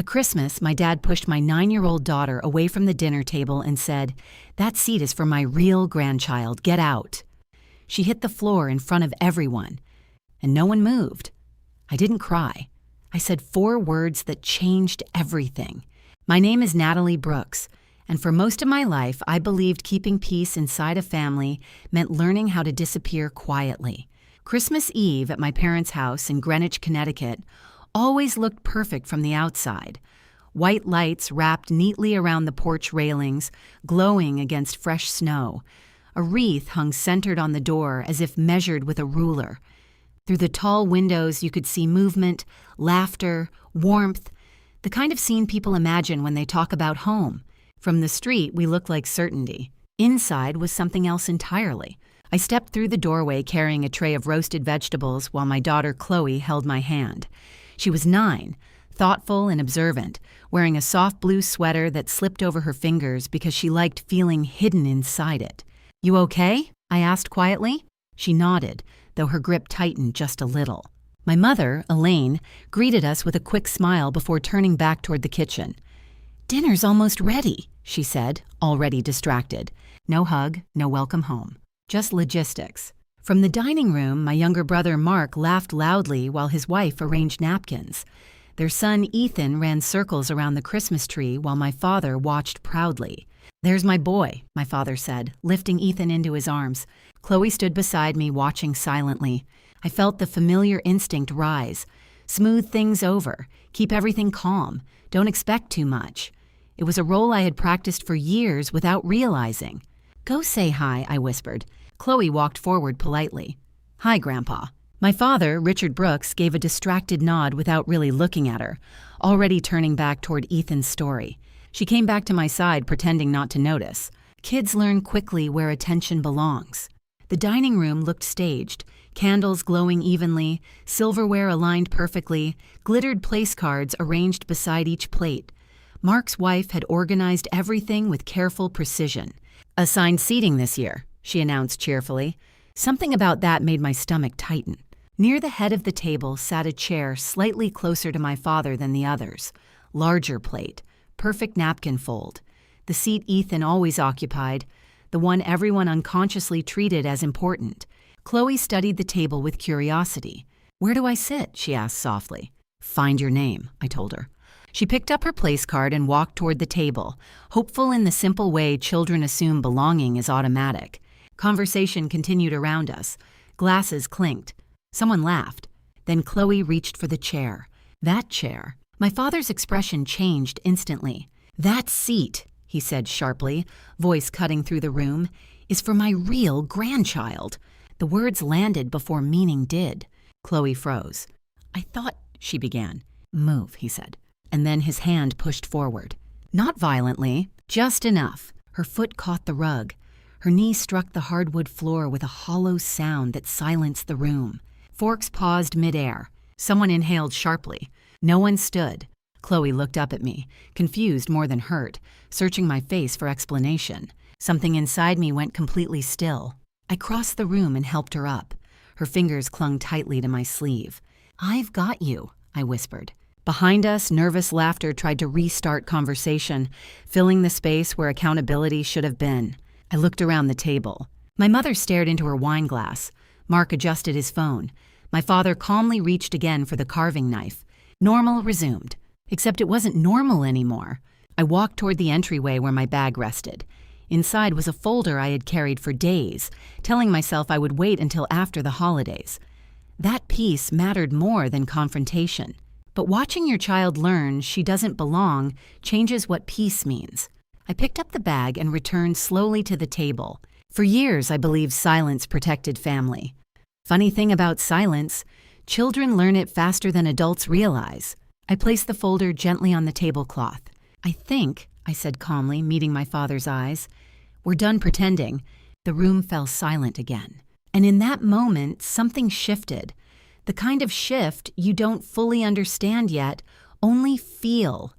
At Christmas, my dad pushed my 9-year-old daughter away from the dinner table and said, "That seat is for my real grandchild. Get out." She hit the floor in front of everyone, and no one moved. I didn't cry. I said 4 words that changed everything. My name is Natalie Brooks, and for most of my life, I believed keeping peace inside a family meant learning how to disappear quietly. Christmas Eve at my parents' house in Greenwich, Connecticut, always looked perfect from the outside. White lights wrapped neatly around the porch railings, glowing against fresh snow. A wreath hung centered on the door as if measured with a ruler. Through the tall windows, you could see movement, laughter, warmth, the kind of scene people imagine when they talk about home. From the street, we looked like certainty. Inside was something else entirely. I stepped through the doorway carrying a tray of roasted vegetables while my daughter Chloe held my hand. She was 9, thoughtful and observant, wearing a soft blue sweater that slipped over her fingers because she liked feeling hidden inside it. "You okay?" I asked quietly. She nodded, though her grip tightened just a little. My mother, Elaine, greeted us with a quick smile before turning back toward the kitchen. "Dinner's almost ready," she said, already distracted. No hug, no welcome home. Just logistics. From the dining room, my younger brother Mark laughed loudly while his wife arranged napkins. Their son Ethan ran circles around the Christmas tree while my father watched proudly. "There's my boy," my father said, lifting Ethan into his arms. Chloe stood beside me, watching silently. I felt the familiar instinct rise. Smooth things over, keep everything calm, don't expect too much. It was a role I had practiced for years without realizing. "Go say hi," I whispered. Chloe walked forward politely. "Hi, Grandpa." My father, Richard Brooks, gave a distracted nod without really looking at her, already turning back toward Ethan's story. She came back to my side, pretending not to notice. Kids learn quickly where attention belongs. The dining room looked staged, candles glowing evenly, silverware aligned perfectly, glittered place cards arranged beside each plate. Mark's wife had organized everything with careful precision. "Assigned seating this year," she announced cheerfully. Something about that made my stomach tighten. Near the head of the table sat a chair slightly closer to my father than the others. Larger plate, perfect napkin fold. The seat Ethan always occupied, the one everyone unconsciously treated as important. Chloe studied the table with curiosity. "Where do I sit?" she asked softly. "Find your name," I told her. She picked up her place card and walked toward the table, hopeful in the simple way children assume belonging is automatic. Conversation continued around us. Glasses clinked. Someone laughed. Then Chloe reached for the chair. That chair. My father's expression changed instantly. "That seat," he said sharply, voice cutting through the room, "is for my real grandchild." The words landed before meaning did. Chloe froze. "I thought," she began. "Move," he said. And then his hand pushed forward. Not violently, just enough. Her foot caught the rug. Her knee struck the hardwood floor with a hollow sound that silenced the room. Forks paused midair. Someone inhaled sharply. No one stood. Chloe looked up at me, confused more than hurt, searching my face for explanation. Something inside me went completely still. I crossed the room and helped her up. Her fingers clung tightly to my sleeve. "I've got you," I whispered. Behind us, nervous laughter tried to restart conversation, filling the space where accountability should have been. I looked around the table. My mother stared into her wine glass. Mark adjusted his phone. My father calmly reached again for the carving knife. Normal resumed. Except it wasn't normal anymore. I walked toward the entryway where my bag rested. Inside was a folder I had carried for days, telling myself I would wait until after the holidays. That piece mattered more than confrontation. But watching your child learn she doesn't belong changes what peace means. I picked up the bag and returned slowly to the table. For years, I believed silence protected family. Funny thing about silence, children learn it faster than adults realize. I placed the folder gently on the tablecloth. "I think," I said calmly, meeting my father's eyes. "We're done pretending." The room fell silent again. And in that moment, something shifted. The kind of shift you don't fully understand yet, only feel.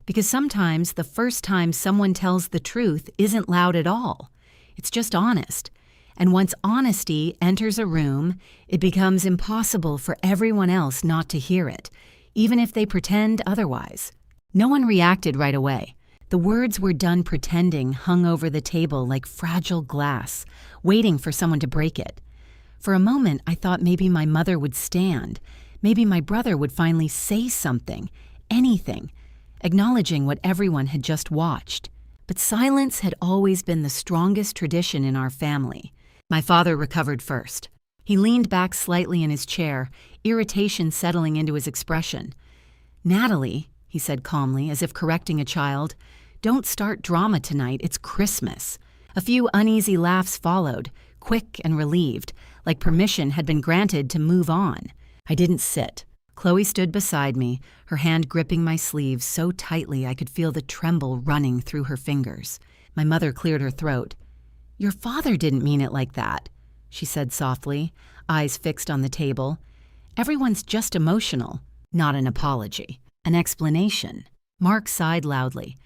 Because sometimes the first time someone tells the truth isn't loud at all. It's just honest. And once honesty enters a room, it becomes impossible for everyone else not to hear it, even if they pretend otherwise. No one reacted right away. The words we're done pretending hung over the table like fragile glass, waiting for someone to break it. For a moment, I thought maybe my mother would stand. Maybe my brother would finally say something, anything, acknowledging what everyone had just watched. But silence had always been the strongest tradition in our family. My father recovered first. He leaned back slightly in his chair, irritation settling into his expression. "Natalie," he said calmly, as if correcting a child, "don't start drama tonight, it's Christmas." A few uneasy laughs followed, quick and relieved, like permission had been granted to move on. I didn't sit. Chloe stood beside me, her hand gripping my sleeve so tightly I could feel the tremble running through her fingers. My mother cleared her throat. "Your father didn't mean it like that," she said softly, eyes fixed on the table. "Everyone's just emotional, not an apology, an explanation." Mark sighed loudly.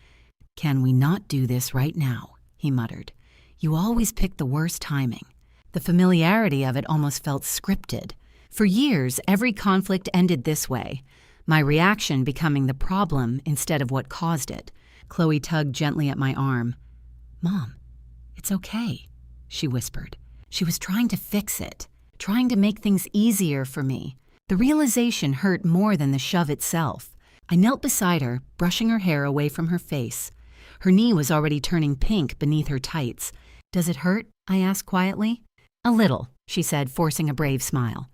"Can we not do this right now?" he muttered. "You always pick the worst timing." The familiarity of it almost felt scripted. For years, every conflict ended this way, my reaction becoming the problem instead of what caused it. Chloe tugged gently at my arm. "Mom, it's okay," she whispered. She was trying to fix it, trying to make things easier for me. The realization hurt more than the shove itself. I knelt beside her, brushing her hair away from her face. Her knee was already turning pink beneath her tights. "Does it hurt?" I asked quietly. "A little," she said, forcing a brave smile.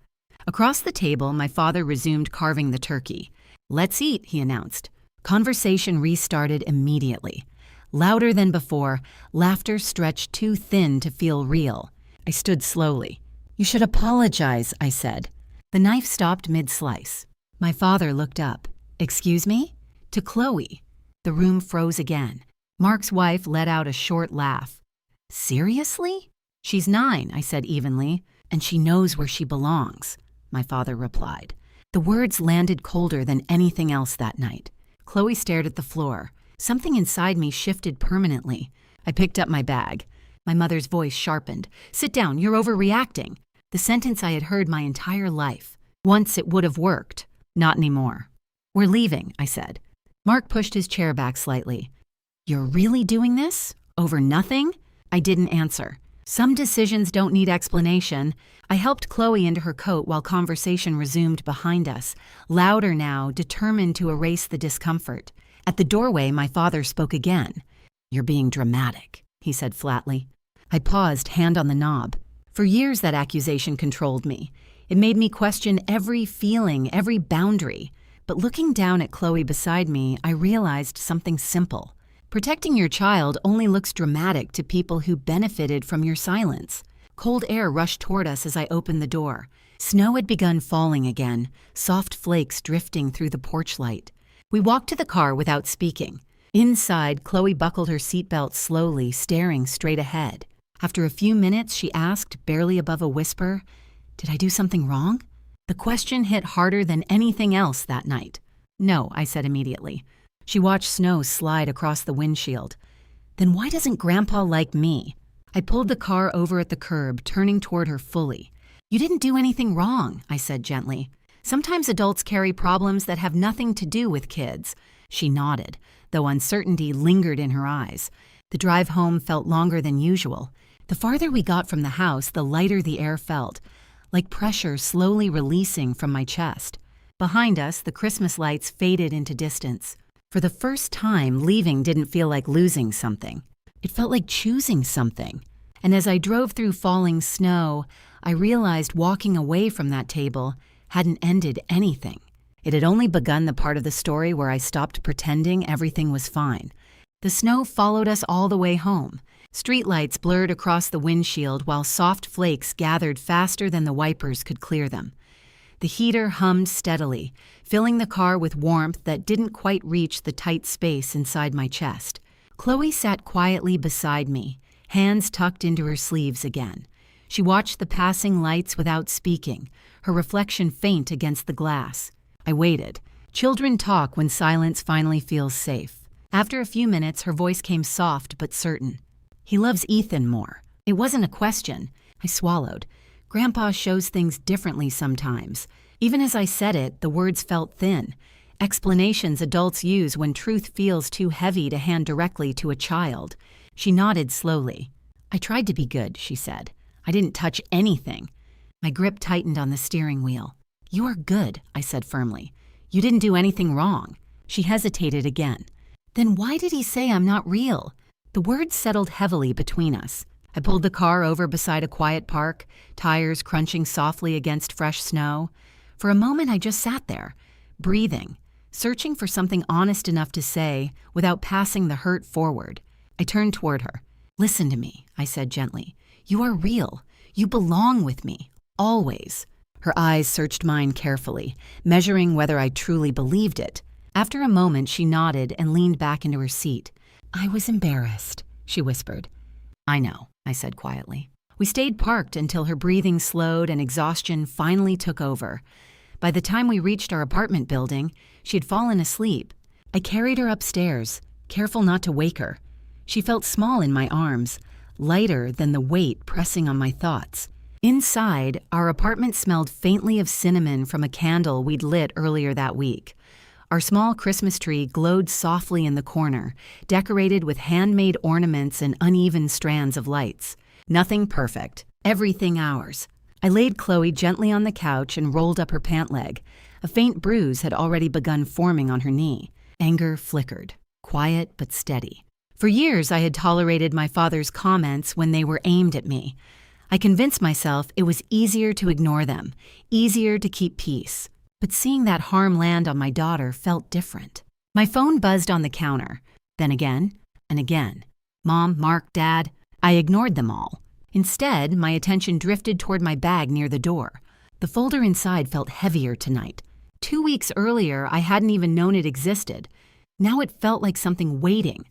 Across the table, my father resumed carving the turkey. "Let's eat," he announced. Conversation restarted immediately. Louder than before, laughter stretched too thin to feel real. I stood slowly. "You should apologize," I said. The knife stopped mid-slice. My father looked up. "Excuse me?" To Chloe. The room froze again. Mark's wife let out a short laugh. "Seriously?" "She's 9, I said evenly, "and she knows where she belongs," my father replied. The words landed colder than anything else that night. Chloe stared at the floor. Something inside me shifted permanently. I picked up my bag. My mother's voice sharpened. "Sit down, you're overreacting." The sentence I had heard my entire life. Once it would have worked. Not anymore. "We're leaving," I said. Mark pushed his chair back slightly. "You're really doing this? Over nothing?" I didn't answer. Some decisions don't need explanation. I helped Chloe into her coat while conversation resumed behind us, louder now, determined to erase the discomfort. At the doorway, my father spoke again. "You're being dramatic," he said flatly. I paused, hand on the knob. For years that accusation controlled me. It made me question every feeling, every boundary. But looking down at Chloe beside me, I realized something simple. Protecting your child only looks dramatic to people who benefited from your silence. Cold air rushed toward us as I opened the door. Snow had begun falling again, soft flakes drifting through the porch light. We walked to the car without speaking. Inside, Chloe buckled her seatbelt slowly, staring straight ahead. After a few minutes, she asked, barely above a whisper, "Did I do something wrong?" The question hit harder than anything else that night. "No," I said immediately. She watched snow slide across the windshield. "Then why doesn't Grandpa like me?" I pulled the car over at the curb, turning toward her fully. "You didn't do anything wrong," I said gently. "Sometimes adults carry problems that have nothing to do with kids." She nodded, though uncertainty lingered in her eyes. The drive home felt longer than usual. The farther we got from the house, the lighter the air felt, like pressure slowly releasing from my chest. Behind us, the Christmas lights faded into distance. For the first time, leaving didn't feel like losing something. It felt like choosing something. And as I drove through falling snow, I realized walking away from that table hadn't ended anything. It had only begun the part of the story where I stopped pretending everything was fine. The snow followed us all the way home. Streetlights blurred across the windshield while soft flakes gathered faster than the wipers could clear them. The heater hummed steadily, filling the car with warmth that didn't quite reach the tight space inside my chest. Chloe sat quietly beside me, hands tucked into her sleeves again. She watched the passing lights without speaking, her reflection faint against the glass. I waited. Children talk when silence finally feels safe. After a few minutes, her voice came soft but certain. "He loves Ethan more." It wasn't a question. I swallowed. Grandpa shows things differently sometimes. Even as I said it, the words felt thin. Explanations adults use when truth feels too heavy to hand directly to a child. She nodded slowly. I tried to be good, she said. I didn't touch anything. My grip tightened on the steering wheel. You are good, I said firmly. You didn't do anything wrong. She hesitated again. Then why did he say I'm not real? The words settled heavily between us. I pulled the car over beside a quiet park, tires crunching softly against fresh snow. For a moment I just sat there, breathing, searching for something honest enough to say without passing the hurt forward. I turned toward her. Listen to me, I said gently. You are real. You belong with me. Always. Her eyes searched mine carefully, measuring whether I truly believed it. After a moment, she nodded and leaned back into her seat. I was embarrassed, she whispered. I know, I said quietly. We stayed parked until her breathing slowed and exhaustion finally took over. By the time we reached our apartment building, she had fallen asleep. I carried her upstairs, careful not to wake her. She felt small in my arms, lighter than the weight pressing on my thoughts. Inside, our apartment smelled faintly of cinnamon from a candle we'd lit earlier that week. Our small Christmas tree glowed softly in the corner, decorated with handmade ornaments and uneven strands of lights. Nothing perfect, everything ours. I laid Chloe gently on the couch and rolled up her pant leg. A faint bruise had already begun forming on her knee. Anger flickered, quiet but steady. For years, I had tolerated my father's comments when they were aimed at me. I convinced myself it was easier to ignore them, easier to keep peace. But seeing that harm land on my daughter felt different. My phone buzzed on the counter, then again and again. Mom, Mark, Dad. I ignored them all. Instead, my attention drifted toward my bag near the door. The folder inside felt heavier tonight. 2 weeks earlier, I hadn't even known it existed. Now it felt like something waiting,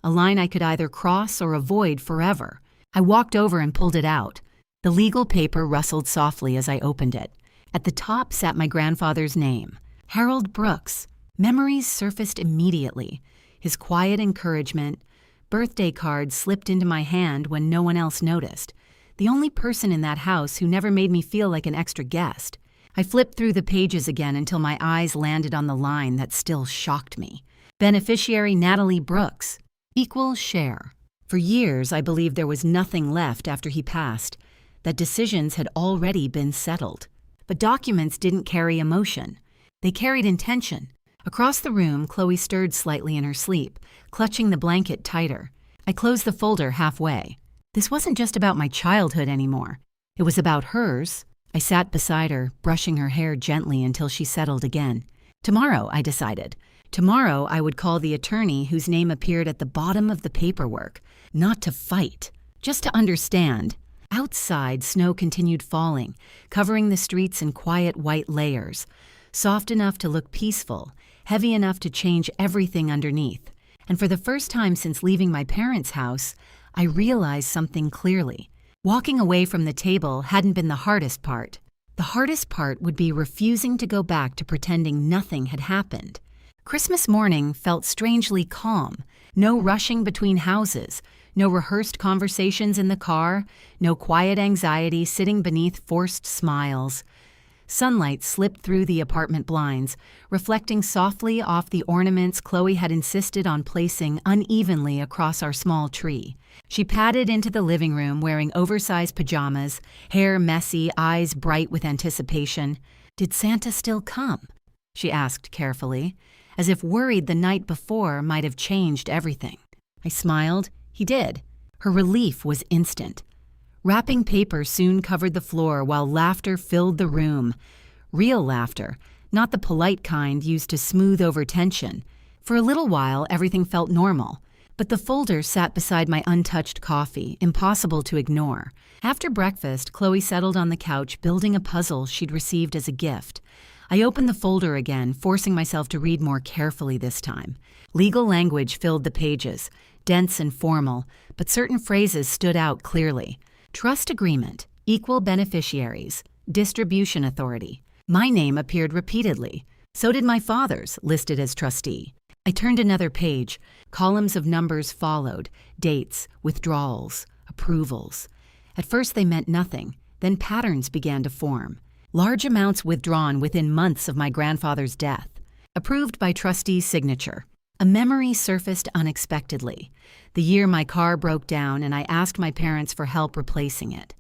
a line I could either cross or avoid forever. I walked over and pulled it out. The legal paper rustled softly as I opened it. At the top sat my grandfather's name, Harold Brooks. Memories surfaced immediately. His quiet encouragement, birthday card slipped into my hand when no one else noticed. The only person in that house who never made me feel like an extra guest. I flipped through the pages again until my eyes landed on the line that still shocked me. Beneficiary Natalie Brooks. Equal share. For years, I believed there was nothing left after he passed, that decisions had already been settled. But documents didn't carry emotion. They carried intention. Across the room, Chloe stirred slightly in her sleep, clutching the blanket tighter. I closed the folder halfway. This wasn't just about my childhood anymore. It was about hers. I sat beside her, brushing her hair gently until she settled again. Tomorrow, I decided. Tomorrow, I would call the attorney whose name appeared at the bottom of the paperwork. Not to fight, just to understand. Outside, snow continued falling, covering the streets in quiet white layers, soft enough to look peaceful, heavy enough to change everything underneath. And for the first time since leaving my parents' house, I realized something clearly. Walking away from the table hadn't been the hardest part. The hardest part would be refusing to go back to pretending nothing had happened. Christmas morning felt strangely calm. No rushing between houses, no rehearsed conversations in the car, no quiet anxiety sitting beneath forced smiles. Sunlight slipped through the apartment blinds, reflecting softly off the ornaments Chloe had insisted on placing unevenly across our small tree. She padded into the living room wearing oversized pajamas, hair messy, eyes bright with anticipation. "Did Santa still come?" she asked carefully, as if worried the night before might have changed everything. I smiled. He did. Her relief was instant. Wrapping paper soon covered the floor while laughter filled the room. Real laughter, not the polite kind used to smooth over tension. For a little while, everything felt normal. But the folder sat beside my untouched coffee, impossible to ignore. After breakfast, Chloe settled on the couch building a puzzle she'd received as a gift. I opened the folder again, forcing myself to read more carefully this time. Legal language filled the pages, dense and formal, but certain phrases stood out clearly. Trust agreement, equal beneficiaries, distribution authority. My name appeared repeatedly. So did my father's, listed as trustee. I turned another page. Columns of numbers followed, dates, withdrawals, approvals. At first they meant nothing, then patterns began to form. Large amounts withdrawn within months of my grandfather's death. Approved by trustee's signature. A memory surfaced unexpectedly. The year my car broke down and I asked my parents for help replacing it.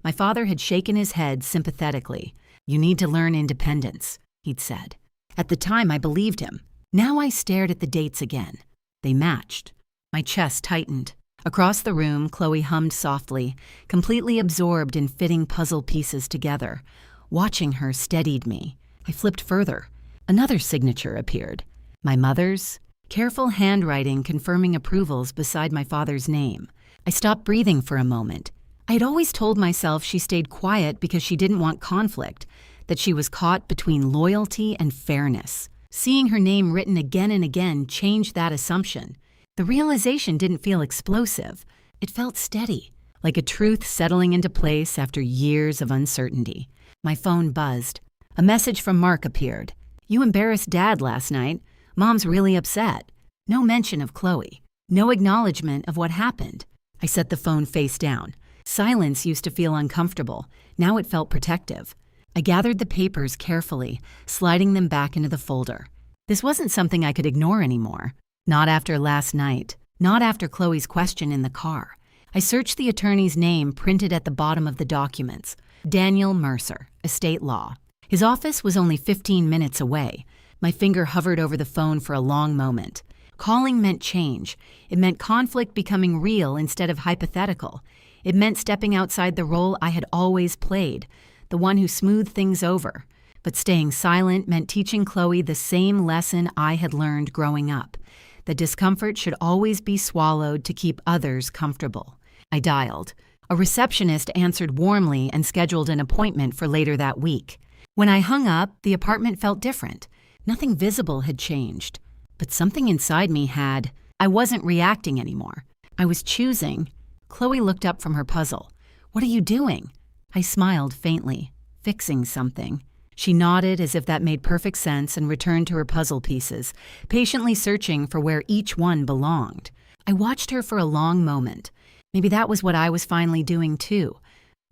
My father had shaken his head sympathetically. "You need to learn independence," he'd said. At the time, I believed him. Now I stared at the dates again. They matched. My chest tightened. Across the room, Chloe hummed softly, completely absorbed in fitting puzzle pieces together. Watching her steadied me. I flipped further. Another signature appeared. My mother's, careful handwriting confirming approvals beside my father's name. I stopped breathing for a moment. I had always told myself she stayed quiet because she didn't want conflict, that she was caught between loyalty and fairness. Seeing her name written again and again changed that assumption. The realization didn't feel explosive. It felt steady, like a truth settling into place after years of uncertainty. My phone buzzed. A message from Mark appeared. "You embarrassed Dad last night. Mom's really upset." No mention of Chloe. No acknowledgement of what happened. I set the phone face down. Silence used to feel uncomfortable. Now it felt protective. I gathered the papers carefully, sliding them back into the folder. This wasn't something I could ignore anymore. Not after last night. Not after Chloe's question in the car. I searched the attorney's name printed at the bottom of the documents. Daniel Mercer, estate law. His office was only 15 minutes away. My finger hovered over the phone for a long moment. Calling meant change. It meant conflict becoming real instead of hypothetical. It meant stepping outside the role I had always played, the one who smoothed things over. But staying silent meant teaching Chloe the same lesson I had learned growing up. That discomfort should always be swallowed to keep others comfortable. I dialed. A receptionist answered warmly and scheduled an appointment for later that week. When I hung up, the apartment felt different. Nothing visible had changed, but something inside me had. I wasn't reacting anymore. I was choosing. Chloe looked up from her puzzle. "What are you doing?" I smiled faintly. "Fixing something." She nodded as if that made perfect sense and returned to her puzzle pieces, patiently searching for where each one belonged. I watched her for a long moment. Maybe that was what I was finally doing too.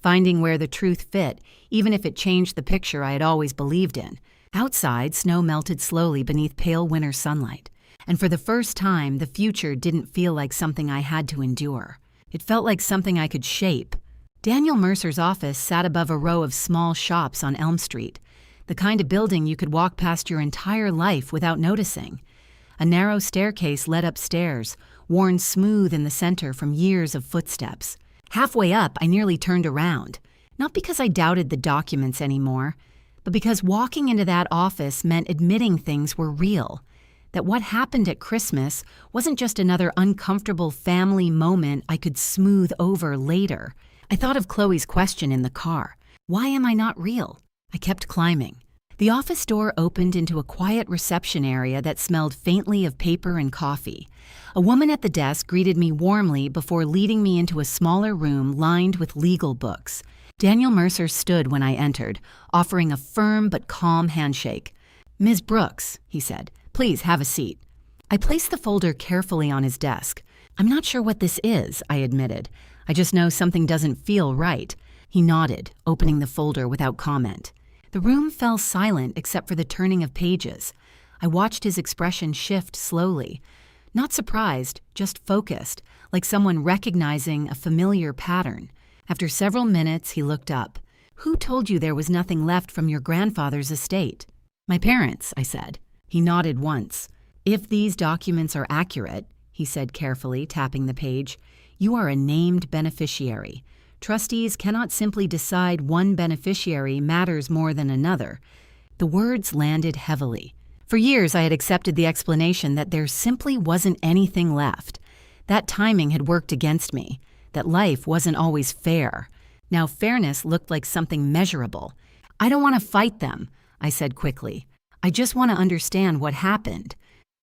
Finding where the truth fit, even if it changed the picture I had always believed in. Outside, snow melted slowly beneath pale winter sunlight. And for the first time, the future didn't feel like something I had to endure. It felt like something I could shape. Daniel Mercer's office sat above a row of small shops on Elm Street. The kind of building you could walk past your entire life without noticing. A narrow staircase led upstairs, worn smooth in the center from years of footsteps. Halfway up, I nearly turned around. Not because I doubted the documents anymore, but because walking into that office meant admitting things were real. That what happened at Christmas wasn't just another uncomfortable family moment I could smooth over later. I thought of Chloe's question in the car. Why am I not real? I kept climbing. The office door opened into a quiet reception area that smelled faintly of paper and coffee. A woman at the desk greeted me warmly before leading me into a smaller room lined with legal books. Daniel Mercer stood when I entered, offering a firm but calm handshake. "Ms. Brooks," he said, "please have a seat." I placed the folder carefully on his desk. "I'm not sure what this is," I admitted. "I just know something doesn't feel right." He nodded, opening the folder without comment. The room fell silent except for the turning of pages. I watched his expression shift slowly. Not surprised, just focused, like someone recognizing a familiar pattern. After several minutes, he looked up. "Who told you there was nothing left from your grandfather's estate?" "My parents," I said. He nodded once. "If these documents are accurate," he said carefully, tapping the page, "you are a named beneficiary. Trustees cannot simply decide one beneficiary matters more than another." The words landed heavily. For years, I had accepted the explanation that there simply wasn't anything left. That timing had worked against me, that life wasn't always fair. Now fairness looked like something measurable. "I don't want to fight them," I said quickly. "I just want to understand what happened."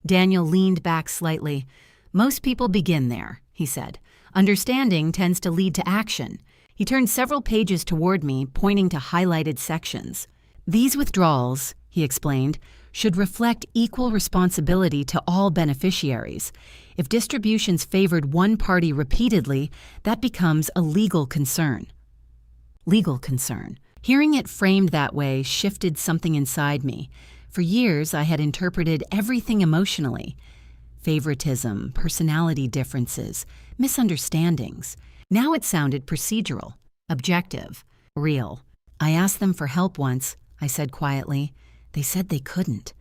Daniel leaned back slightly. "Most people begin there," he said. "Understanding tends to lead to action." He turned several pages toward me, pointing to highlighted sections. "These withdrawals," he explained, "should reflect equal responsibility to all beneficiaries. If distributions favored one party repeatedly, that becomes a legal concern." Legal concern. Hearing it framed that way shifted something inside me. For years, I had interpreted everything emotionally. Favoritism, personality differences, misunderstandings. Now it sounded procedural, objective, real. I asked them for help once, I said quietly. They said they couldn't.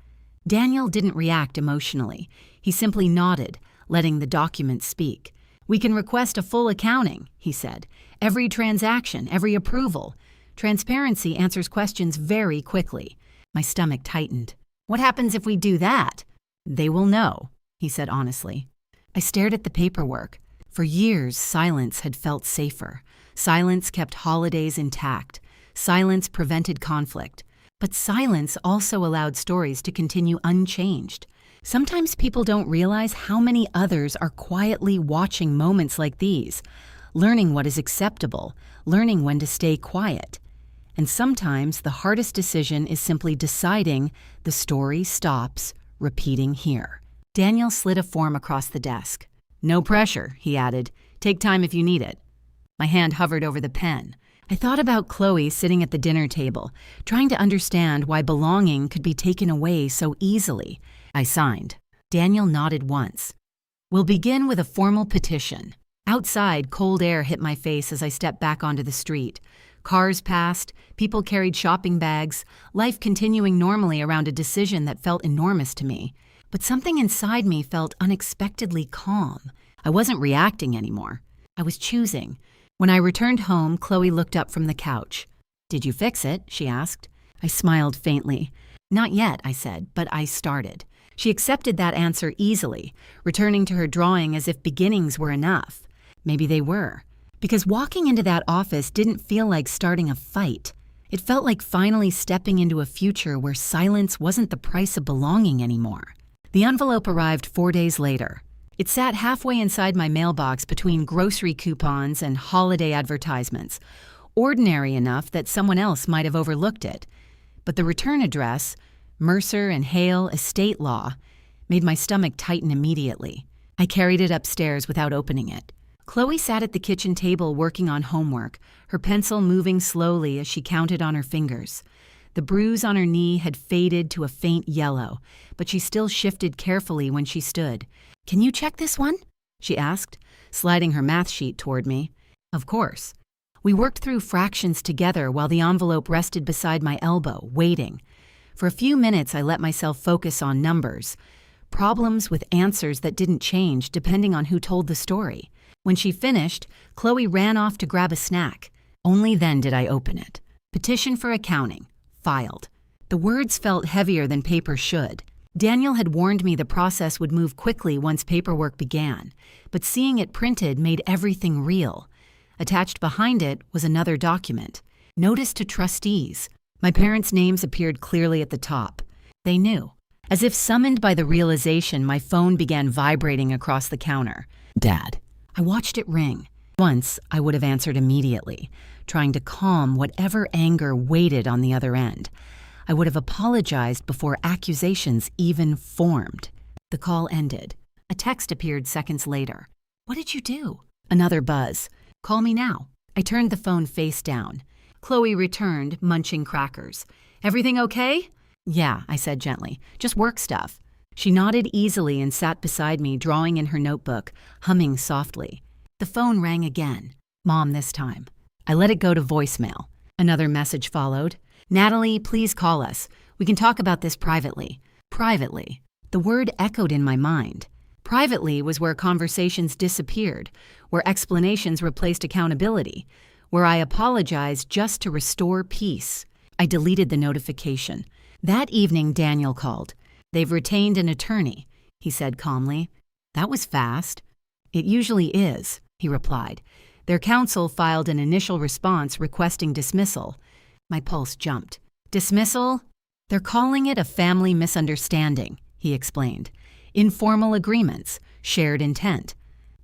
Daniel didn't react emotionally. He simply nodded, letting the document speak. We can request a full accounting, he said. Every transaction, every approval. Transparency answers questions very quickly. My stomach tightened. What happens if we do that? They will know, he said honestly. I stared at the paperwork. For years, silence had felt safer. Silence kept holidays intact. Silence prevented conflict. But silence also allowed stories to continue unchanged. Sometimes people don't realize how many others are quietly watching moments like these, learning what is acceptable, learning when to stay quiet. And sometimes the hardest decision is simply deciding the story stops repeating here. Daniel slid a form across the desk. No pressure, he added. Take time if you need it. My hand hovered over the pen. I thought about Chloe sitting at the dinner table, trying to understand why belonging could be taken away so easily. I signed. Daniel nodded once. We'll begin with a formal petition. Outside, cold air hit my face as I stepped back onto the street. Cars passed, people carried shopping bags, life continuing normally around a decision that felt enormous to me. But something inside me felt unexpectedly calm. I wasn't reacting anymore. I was choosing. When I returned home, Chloe looked up from the couch. Did you fix it? She asked. I smiled faintly. Not yet, I said, but I started. She accepted that answer easily, returning to her drawing as if beginnings were enough. Maybe they were. Because walking into that office didn't feel like starting a fight. It felt like finally stepping into a future where silence wasn't the price of belonging anymore. The envelope arrived 4 days later. It sat halfway inside my mailbox between grocery coupons and holiday advertisements, ordinary enough that someone else might have overlooked it. But the return address, Mercer and Hale Estate Law, made my stomach tighten immediately. I carried it upstairs without opening it. Chloe sat at the kitchen table working on homework, her pencil moving slowly as she counted on her fingers. The bruise on her knee had faded to a faint yellow, but she still shifted carefully when she stood. Can you check this one? She asked, sliding her math sheet toward me. Of course. We worked through fractions together while the envelope rested beside my elbow, waiting. For a few minutes, I let myself focus on numbers. Problems with answers that didn't change depending on who told the story. When she finished, Chloe ran off to grab a snack. Only then did I open it. Petition for accounting. Filed. The words felt heavier than paper should. Daniel had warned me the process would move quickly once paperwork began, but seeing it printed made everything real. Attached behind it was another document. Notice to trustees. My parents' names appeared clearly at the top. They knew. As if summoned by the realization, my phone began vibrating across the counter. Dad. I watched it ring. Once, I would have answered immediately, trying to calm whatever anger waited on the other end. I would have apologized before accusations even formed. The call ended. A text appeared seconds later. What did you do? Another buzz. Call me now. I turned the phone face down. Chloe returned, munching crackers. Everything okay? Yeah, I said gently. Just work stuff. She nodded easily and sat beside me, drawing in her notebook, humming softly. The phone rang again. Mom this time. I let it go to voicemail. Another message followed. Natalie, please call us. We can talk about this privately. Privately. The word echoed in my mind. Privately was where conversations disappeared, where explanations replaced accountability, where I apologized just to restore peace. I deleted the notification. That evening, Daniel called. They've retained an attorney, he said calmly. That was fast. It usually is, he replied. Their counsel filed an initial response requesting dismissal. My pulse jumped. Dismissal? They're calling it a family misunderstanding, he explained. Informal agreements, shared intent.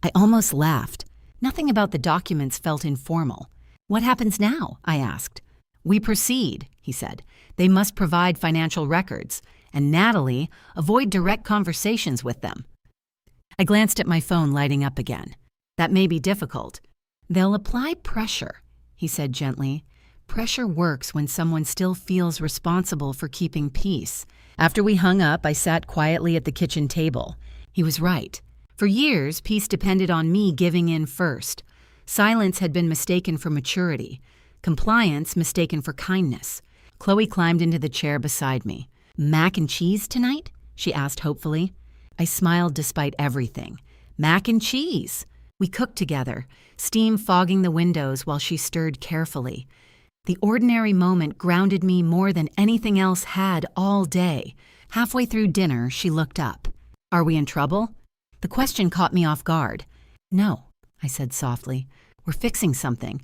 I almost laughed. Nothing about the documents felt informal. What happens now? I asked. We proceed, he said. They must provide financial records, and Natalie, avoid direct conversations with them. I glanced at my phone lighting up again. That may be difficult. They'll apply pressure, he said gently. Pressure works when someone still feels responsible for keeping peace. After we hung up, I sat quietly at the kitchen table. He was right. For years, peace depended on me giving in first. Silence had been mistaken for maturity. Compliance mistaken for kindness. Chloe climbed into the chair beside me. "Mac and cheese tonight?" she asked hopefully. I smiled despite everything. Mac and cheese! We cooked together, steam fogging the windows while she stirred carefully. The ordinary moment grounded me more than anything else had all day. Halfway through dinner, she looked up. "Are we in trouble?" The question caught me off guard. "No," I said softly. "We're fixing something."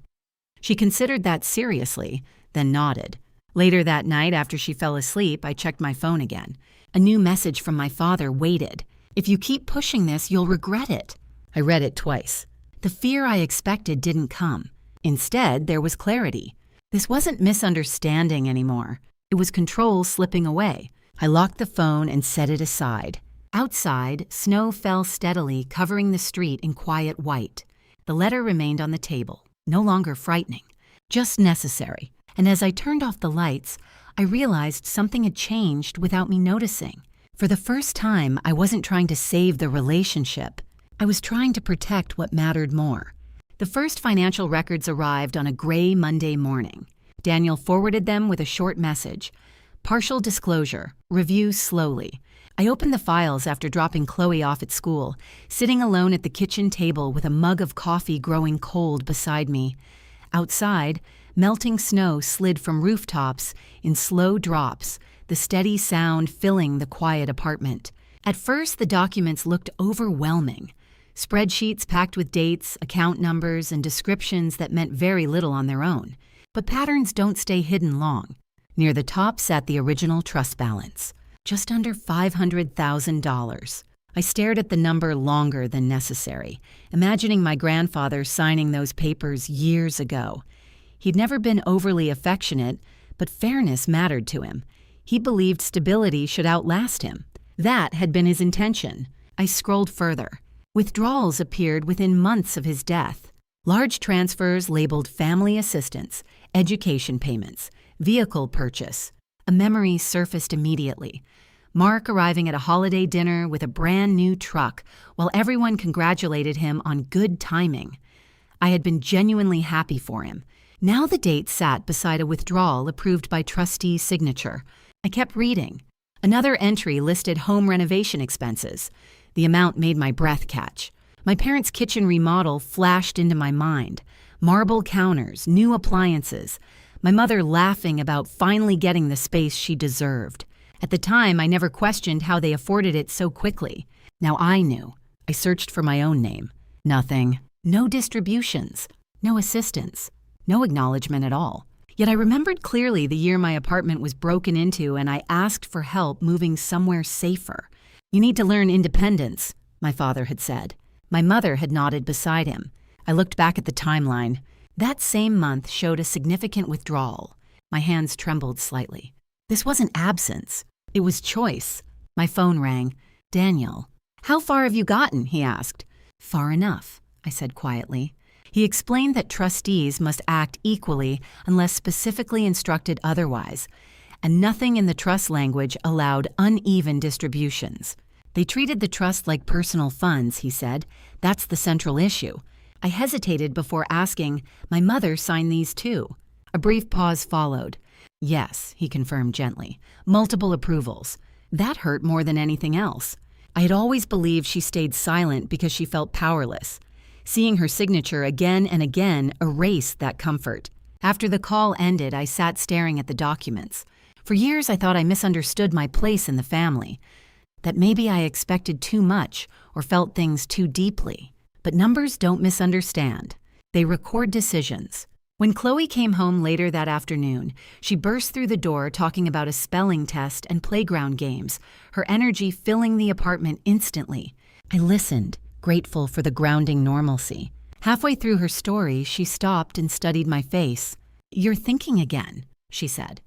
She considered that seriously, then nodded. Later that night, after she fell asleep, I checked my phone again. A new message from my father waited. "If you keep pushing this, you'll regret it." I read it twice. The fear I expected didn't come. Instead, there was clarity. This wasn't misunderstanding anymore. It was control slipping away. I locked the phone and set it aside. Outside, snow fell steadily, covering the street in quiet white. The letter remained on the table, no longer frightening, just necessary. And as I turned off the lights, I realized something had changed without me noticing. For the first time, I wasn't trying to save the relationship. I was trying to protect what mattered more. The first financial records arrived on a gray Monday morning. Daniel forwarded them with a short message. "Partial disclosure. Review slowly." I opened the files after dropping Chloe off at school, sitting alone at the kitchen table with a mug of coffee growing cold beside me. Outside, melting snow slid from rooftops in slow drops, the steady sound filling the quiet apartment. At first, the documents looked overwhelming. Spreadsheets packed with dates, account numbers, and descriptions that meant very little on their own. But patterns don't stay hidden long. Near the top sat the original trust balance, just under $500,000. I stared at the number longer than necessary, imagining my grandfather signing those papers years ago. He'd never been overly affectionate, but fairness mattered to him. He believed stability should outlast him. That had been his intention. I scrolled further. Withdrawals appeared within months of his death. Large transfers labeled family assistance, education payments, vehicle purchase. A memory surfaced immediately. Mark arriving at a holiday dinner with a brand new truck while everyone congratulated him on good timing. I had been genuinely happy for him. Now the date sat beside a withdrawal approved by trustee signature. I kept reading. Another entry listed home renovation expenses. The amount made my breath catch. My parents' kitchen remodel flashed into my mind. Marble counters, new appliances. My mother laughing about finally getting the space she deserved. At the time, I never questioned how they afforded it so quickly. Now I knew. I searched for my own name. Nothing. No distributions. No assistance. No acknowledgement at all. Yet I remembered clearly the year my apartment was broken into and I asked for help moving somewhere safer. "You need to learn independence," my father had said. My mother had nodded beside him. I looked back at the timeline. That same month showed a significant withdrawal. My hands trembled slightly. This wasn't absence. It was choice. My phone rang. "Daniel." "How far have you gotten?" he asked. "Far enough," I said quietly. He explained that trustees must act equally unless specifically instructed otherwise, and nothing in the trust language allowed uneven distributions. They treated the trust like personal funds, he said. That's the central issue. I hesitated before asking, "My mother signed these too." A brief pause followed. "Yes," he confirmed gently. "Multiple approvals." That hurt more than anything else. I had always believed she stayed silent because she felt powerless. Seeing her signature again and again erased that comfort. After the call ended, I sat staring at the documents. For years, I thought I misunderstood my place in the family, that maybe I expected too much or felt things too deeply. But numbers don't misunderstand. They record decisions. When Chloe came home later that afternoon, she burst through the door talking about a spelling test and playground games, her energy filling the apartment instantly. I listened, grateful for the grounding normalcy. Halfway through her story, she stopped and studied my face. "You're thinking again," she said.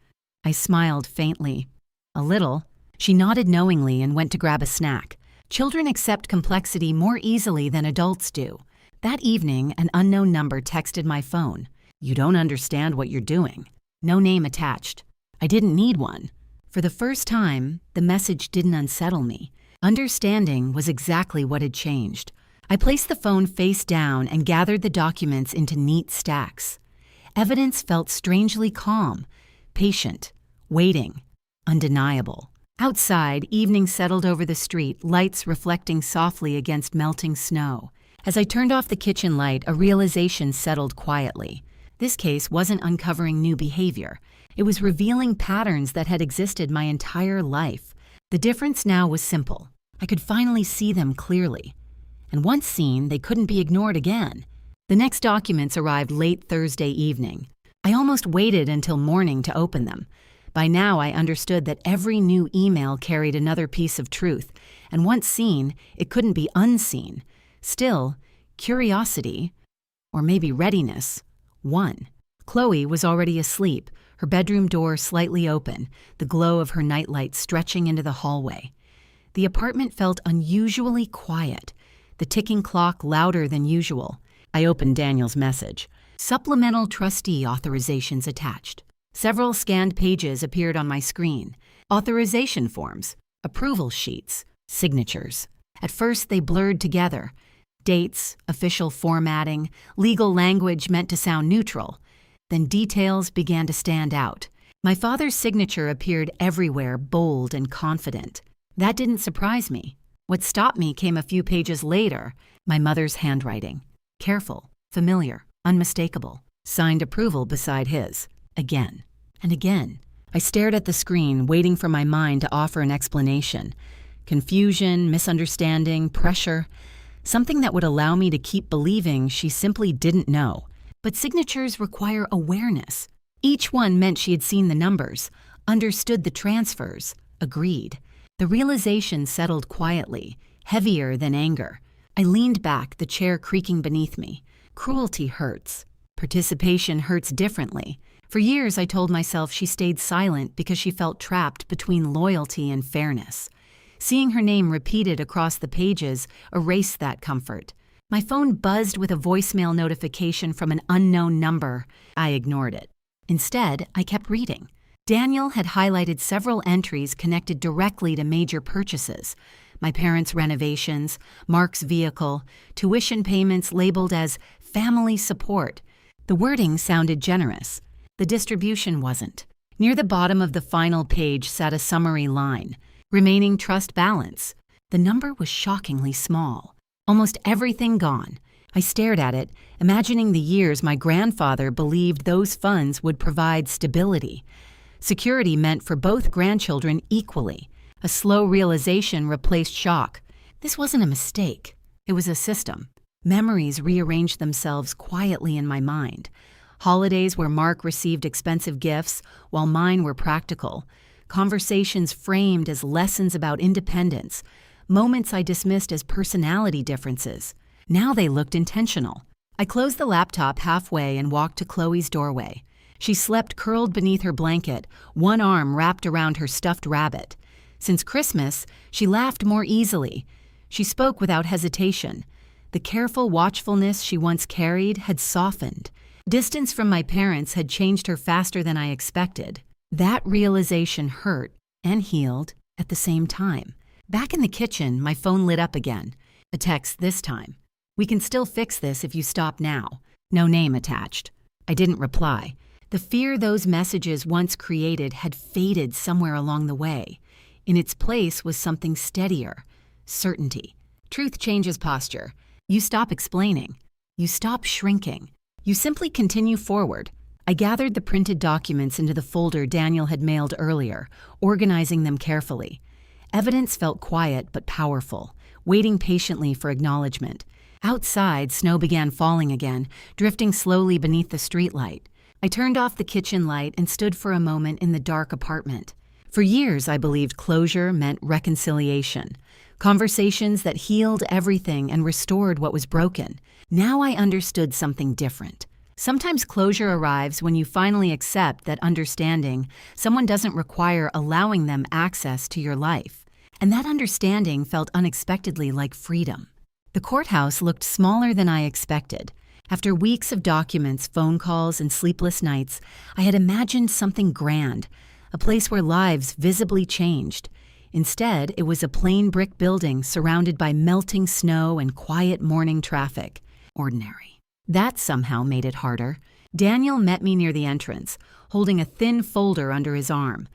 I smiled faintly. "A little." She nodded knowingly and went to grab a snack. Children accept complexity more easily than adults do. That evening, an unknown number texted my phone. "You don't understand what you're doing." No name attached. I didn't need one. For the first time, the message didn't unsettle me. Understanding was exactly what had changed. I placed the phone face down and gathered the documents into neat stacks. Evidence felt strangely calm, patient, waiting, undeniable. Outside, evening settled over the street, lights reflecting softly against melting snow. As I turned off the kitchen light, a realization settled quietly. This case wasn't uncovering new behavior. It was revealing patterns that had existed my entire life. The difference now was simple. I could finally see them clearly. And once seen, they couldn't be ignored again. The next documents arrived late Thursday evening. I almost waited until morning to open them. By now, I understood that every new email carried another piece of truth, and once seen, it couldn't be unseen. Still, curiosity, or maybe readiness, won. Chloe was already asleep, her bedroom door slightly open, the glow of her nightlight stretching into the hallway. The apartment felt unusually quiet, the ticking clock louder than usual. I opened Daniel's message. Supplemental trustee authorizations attached. Several scanned pages appeared on my screen. Authorization forms, approval sheets, signatures. At first, they blurred together. Dates, official formatting, legal language meant to sound neutral. Then details began to stand out. My father's signature appeared everywhere, bold and confident. That didn't surprise me. What stopped me came a few pages later, my mother's handwriting. Careful, familiar, unmistakable. Signed approval beside his. Again and again. I stared at the screen, waiting for my mind to offer an explanation. Confusion, misunderstanding, pressure. Something that would allow me to keep believing she simply didn't know. But signatures require awareness. Each one meant she had seen the numbers, understood the transfers, agreed. The realization settled quietly, heavier than anger. I leaned back, the chair creaking beneath me. Cruelty hurts. Participation hurts differently. For years, I told myself she stayed silent because she felt trapped between loyalty and fairness. Seeing her name repeated across the pages erased that comfort. My phone buzzed with a voicemail notification from an unknown number. I ignored it. Instead, I kept reading. Daniel had highlighted several entries connected directly to major purchases. My parents' renovations, Mark's vehicle, tuition payments labeled as family support. The wording sounded generous. The distribution wasn't. Near the bottom of the final page sat a summary line. Remaining trust balance. The number was shockingly small. Almost everything gone. I stared at it, imagining the years my grandfather believed those funds would provide stability. Security meant for both grandchildren equally. A slow realization replaced shock. This wasn't a mistake. It was a system. Memories rearranged themselves quietly in my mind. Holidays where Mark received expensive gifts, while mine were practical. Conversations framed as lessons about independence. Moments I dismissed as personality differences. Now they looked intentional. I closed the laptop halfway and walked to Chloe's doorway. She slept curled beneath her blanket, one arm wrapped around her stuffed rabbit. Since Christmas, she laughed more easily. She spoke without hesitation. The careful watchfulness she once carried had softened. Distance from my parents had changed her faster than I expected. That realization hurt and healed at the same time. Back in the kitchen, my phone lit up again. A text this time. "We can still fix this if you stop now." No name attached. I didn't reply. The fear those messages once created had faded somewhere along the way. In its place was something steadier. Certainty. Truth changes posture. You stop explaining. You stop shrinking. You simply continue forward. I gathered the printed documents into the folder Daniel had mailed earlier, organizing them carefully. Evidence felt quiet but powerful, waiting patiently for acknowledgement. Outside, snow began falling again, drifting slowly beneath the streetlight. I turned off the kitchen light and stood for a moment in the dark apartment. For years, I believed closure meant reconciliation. Conversations that healed everything and restored what was broken. Now I understood something different. Sometimes closure arrives when you finally accept that understanding someone doesn't require allowing them access to your life. And that understanding felt unexpectedly like freedom. The courthouse looked smaller than I expected. After weeks of documents, phone calls, and sleepless nights, I had imagined something grand. a place where lives visibly changed. Instead, it was a plain brick building surrounded by melting snow and quiet morning traffic. Ordinary. That somehow made it harder. Daniel met me near the entrance, holding a thin folder under his arm.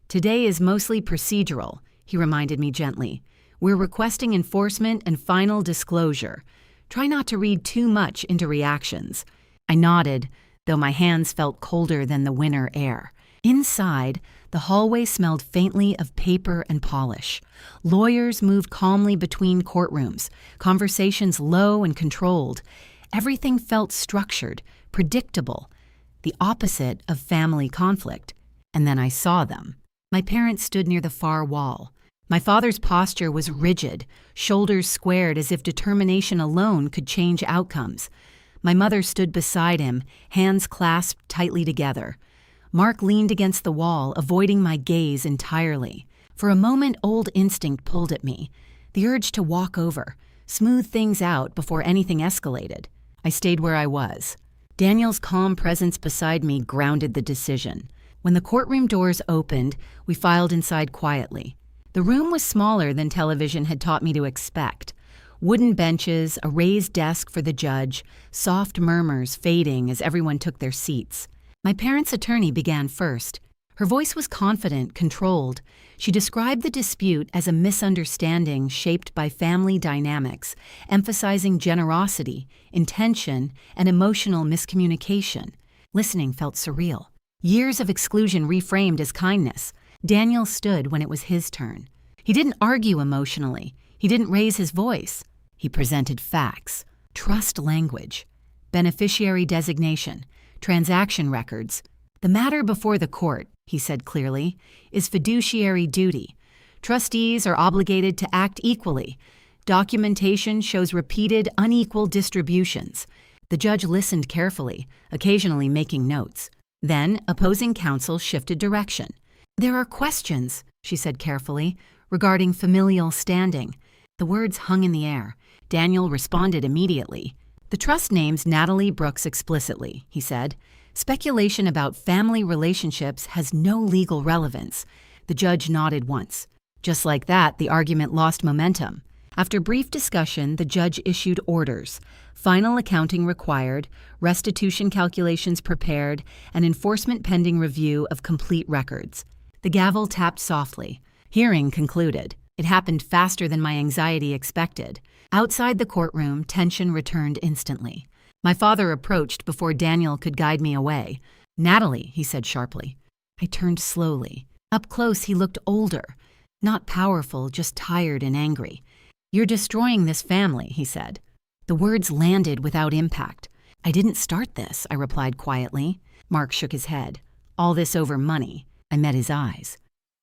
"Today is mostly procedural," he reminded me gently. "We're requesting enforcement and final disclosure. Try not to read too much into reactions." I nodded, though my hands felt colder than the winter air. Inside, the hallway smelled faintly of paper and polish. Lawyers moved calmly between courtrooms, conversations low and controlled. Everything felt structured, predictable, the opposite of family conflict. And then I saw them. My parents stood near the far wall. My father's posture was rigid, shoulders squared as if determination alone could change outcomes. My mother stood beside him, hands clasped tightly together. Mark leaned against the wall, avoiding my gaze entirely. For a moment, old instinct pulled at me, the urge to walk over, smooth things out before anything escalated. I stayed where I was. Daniel's calm presence beside me grounded the decision. When the courtroom doors opened, we filed inside quietly. The room was smaller than television had taught me to expect. Wooden benches, a raised desk for the judge, soft murmurs fading as everyone took their seats. My parents' attorney began first. Her voice was confident, controlled. She described the dispute as a misunderstanding shaped by family dynamics, emphasizing generosity, intention, and emotional miscommunication. Listening felt surreal. Years of exclusion reframed as kindness. Daniel stood when it was his turn. He didn't argue emotionally. He didn't raise his voice. He presented facts, trust language, beneficiary designation, transaction records. "The matter before the court," he said clearly, "is fiduciary duty. Trustees are obligated to act equally. Documentation shows repeated, unequal distributions." The judge listened carefully, occasionally making notes. Then, opposing counsel shifted direction. "There are questions," she said carefully, "regarding familial standing." The words hung in the air. Daniel responded immediately. "The trust names Natalie Brooks explicitly," he said. "Speculation about family relationships has no legal relevance." The judge nodded once. Just like that, the argument lost momentum. After brief discussion, the judge issued orders: final accounting required, restitution calculations prepared, and enforcement pending review of complete records. The gavel tapped softly. Hearing concluded. It happened faster than my anxiety expected. Outside the courtroom, tension returned instantly. My father approached before Daniel could guide me away. "Natalie," he said sharply. I turned slowly. Up close, he looked older. Not powerful, just tired and angry. "You're destroying this family," he said. The words landed without impact. "I didn't start this," I replied quietly. Mark shook his head. "All this over money." I met his eyes.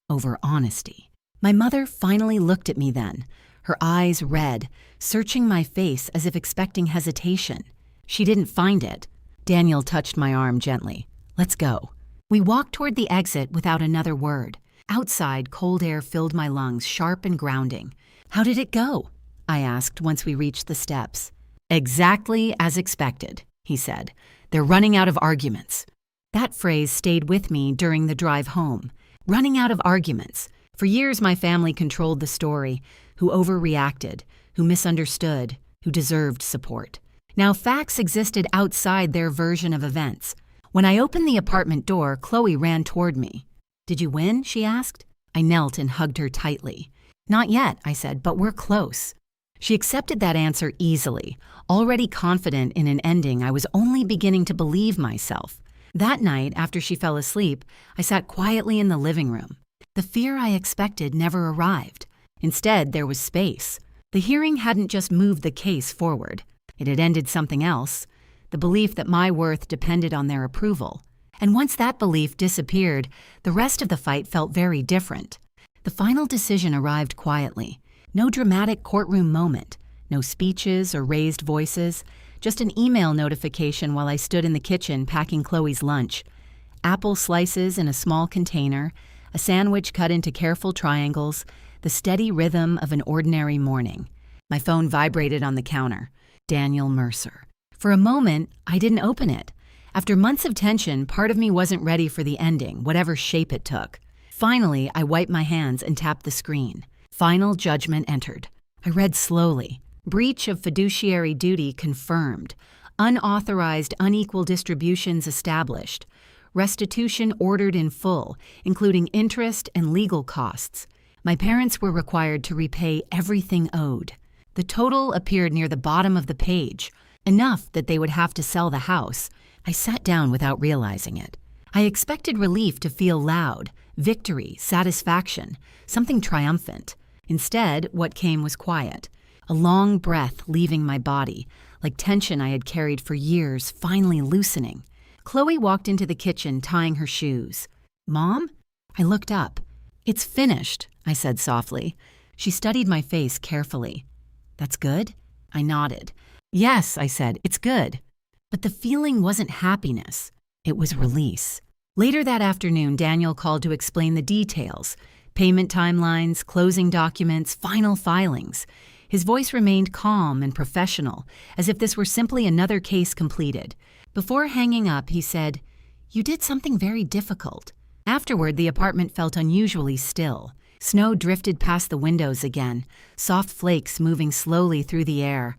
"Over honesty." My mother finally looked at me then, her eyes red, searching my face as if expecting hesitation. She didn't find it. Daniel touched my arm gently. "Let's go." We walked toward the exit without another word. Outside, cold air filled my lungs, sharp and grounding. "How did it go?" I asked once we reached the steps. "Exactly as expected," he said. "They're running out of arguments." That phrase stayed with me during the drive home. Running out of arguments. For years, my family controlled the story: who overreacted, who misunderstood, who deserved support. Now, facts existed outside their version of events. When I opened the apartment door, Chloe ran toward me. "Did you win?" she asked. I knelt and hugged her tightly. "Not yet," I said, "but we're close." She accepted that answer easily. Already confident in an ending, I was only beginning to believe myself. That night, after she fell asleep, I sat quietly in the living room. The fear I expected never arrived. Instead, there was space. The hearing hadn't just moved the case forward. It had ended something else, the belief that my worth depended on their approval. And once that belief disappeared, the rest of the fight felt very different. The final decision arrived quietly. No dramatic courtroom moment, no speeches or raised voices, just an email notification while I stood in the kitchen packing Chloe's lunch. Apple slices in a small container, a sandwich cut into careful triangles, the steady rhythm of an ordinary morning. My phone vibrated on the counter. Daniel Mercer. For a moment, I didn't open it. After months of tension, part of me wasn't ready for the ending, whatever shape it took. Finally, I wiped my hands and tapped the screen. Final judgment entered. I read slowly. Breach of fiduciary duty confirmed. Unauthorized unequal distributions established. Restitution ordered in full, including interest and legal costs. My parents were required to repay everything owed. The total appeared near the bottom of the page, enough that they would have to sell the house. I sat down without realizing it. I expected relief to feel loud, victory, satisfaction, something triumphant. Instead, what came was quiet. A long breath leaving my body, like tension I had carried for years finally loosening. Chloe walked into the kitchen tying her shoes. "Mom?" I looked up. "It's finished," I said softly. She studied my face carefully. "That's good?" I nodded. "Yes," I said, "it's good." But the feeling wasn't happiness. It was release. Later that afternoon, Daniel called to explain the details. Payment timelines, closing documents, final filings. His voice remained calm and professional, as if this were simply another case completed. Before hanging up, he said, "You did something very difficult." Afterward, the apartment felt unusually still. Snow drifted past the windows again, soft flakes moving slowly through the air.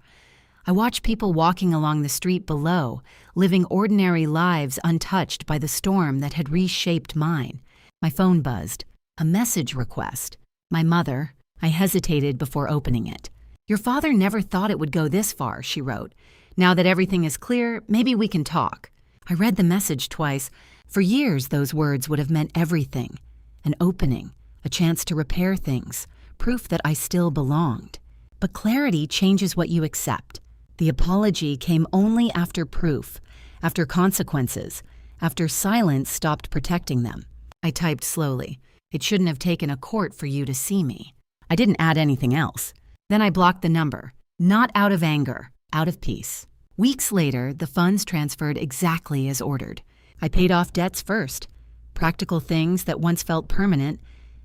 I watched people walking along the street below, living ordinary lives untouched by the storm that had reshaped mine. My phone buzzed. A message request. My mother. I hesitated before opening it. "Your father never thought it would go this far," she wrote. "Now that everything is clear, maybe we can talk." I read the message twice. For years, those words would have meant everything. An opening, a chance to repair things, proof that I still belonged. But clarity changes what you accept. The apology came only after proof, after consequences, after silence stopped protecting them. I typed slowly. "It shouldn't have taken a court for you to see me." I didn't add anything else. Then I blocked the number. Not out of anger, out of peace. Weeks later, the funds transferred exactly as ordered. I paid off debts first, practical things that once felt permanent.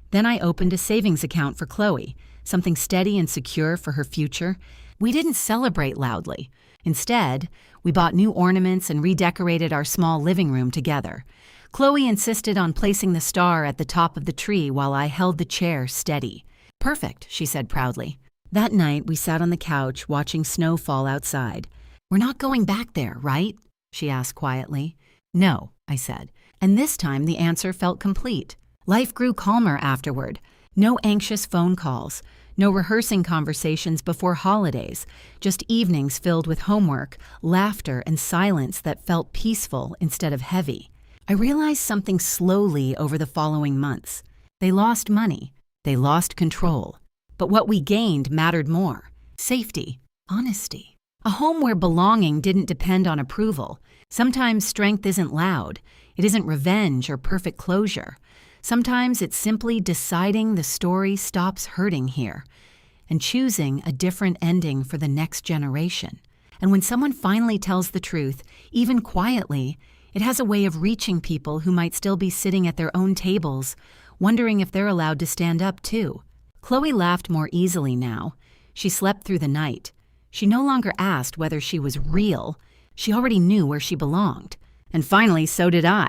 Then I opened a savings account for Chloe, something steady and secure for her future. We didn't celebrate loudly. Instead, we bought new ornaments and redecorated our small living room together. Chloe insisted on placing the star at the top of the tree while I held the chair steady. "Perfect," she said proudly. That night, we sat on the couch watching snow fall outside. "We're not going back there, right?" she asked quietly. "No," I said. And this time the answer felt complete. Life grew calmer afterward. No anxious phone calls. No rehearsing conversations before holidays, just evenings filled with homework, laughter, and silence that felt peaceful instead of heavy. I realized something slowly over the following months. They lost money. They lost control. But what we gained mattered more. Safety. Honesty. A home where belonging didn't depend on approval. Sometimes strength isn't loud. It isn't revenge or perfect closure. Sometimes it's simply deciding the story stops hurting here and choosing a different ending for the next generation. And when someone finally tells the truth, even quietly, it has a way of reaching people who might still be sitting at their own tables, wondering if they're allowed to stand up too. Chloe laughed more easily now. She slept through the night. She no longer asked whether she was real. She already knew where she belonged. And finally, so did I.